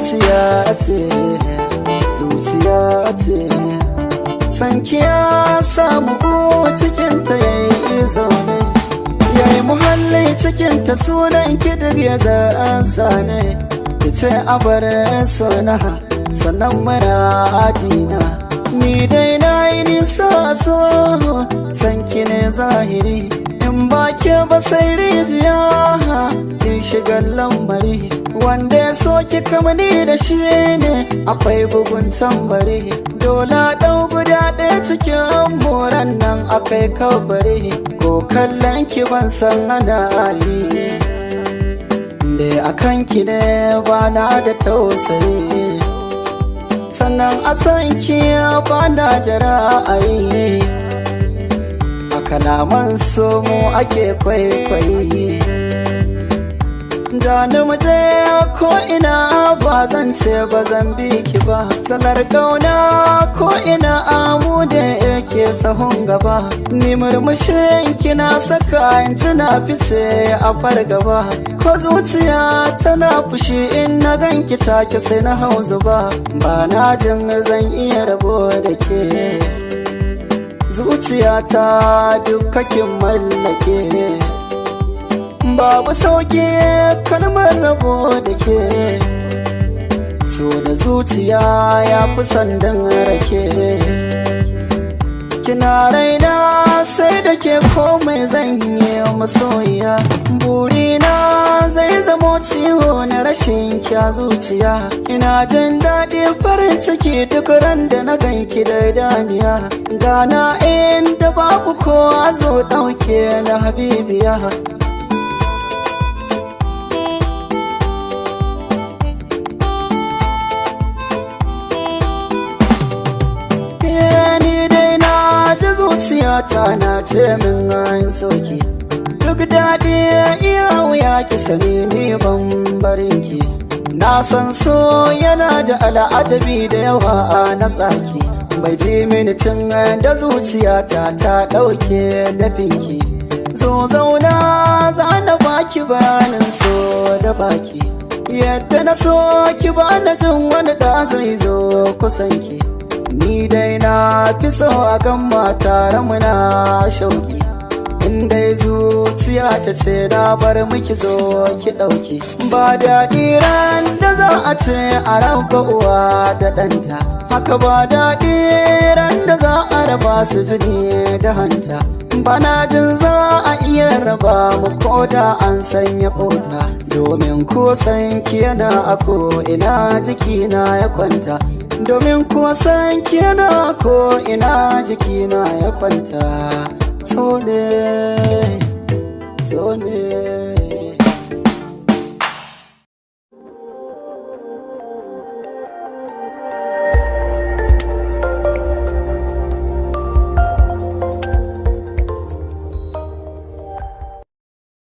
zuciya ce, zuciya ce. Sanki ya samu cikinta yayi zaune, yayi muhalli cikinta sunan kidir ya zane. Kice abar sona sannan muradina, ni dai na yi nisa so sanki ne zahiri. In ba ke ba sai rijiya kin shiga lamari, wanda ya so ki kamani da shi ne akwai bugun tambari. Dole ɗau guda ɗaya cikin moran nan akai kabari, ko kallon ki ban san ana hali da akan ki ne ba na da tausayi. Sannan a san ki ba na da ra'ayi, a kalaman so mu ake kwaikwayi. Jani muje ko ina ba zan ce ba zan bi ki ba, salar kauna ko ina amu da yake sahun gaba. Ni murmushin kina saka in tuna fice a fargaba, ko zuciya tana fushi in na ganki take sai na hau zuba. Ba na jin zan iya rabo da ke, zuciyata dukkakin mallake. Babu sauki kalmar rabo da ke, so da zuciya ya fi sandan rake. Kina raina sai da ke komai zan yi masoyiya, burina zai zamo ciwo na rashin kya zuciya. Ina jin daɗi farin ciki duk ran da na ganki da idaniya, gana inda babu kowa zo ɗauke na habibiya. Zuciyata na ce min an sauki, duk daɗi iya wuya ki sani ni ban barin ki. Na san so yana da al'ajabi da yawa a na tsaki, bai ji mini tun da zuciyata ta ɗauke dafinki. Zo zauna za na baki bayanin so da baki, yadda na so ki ba na jin wani da zai zo kusanki. Ni dai na fi so a kan tare muna shauki, inda zuciya ta ce na bar miki zo ki ɗauki. Ba daɗi ran da za a ce a raba uwa da ɗanta, haka ba daɗi ran da za a raba su jini da hanta. Bana jin za a iya raba mu ko da an sanya ƙota, domin ko san ki yana a ko ina jikina ya kwanta. Domin kuwa san kina ko ina jikina ya kwanta. So ne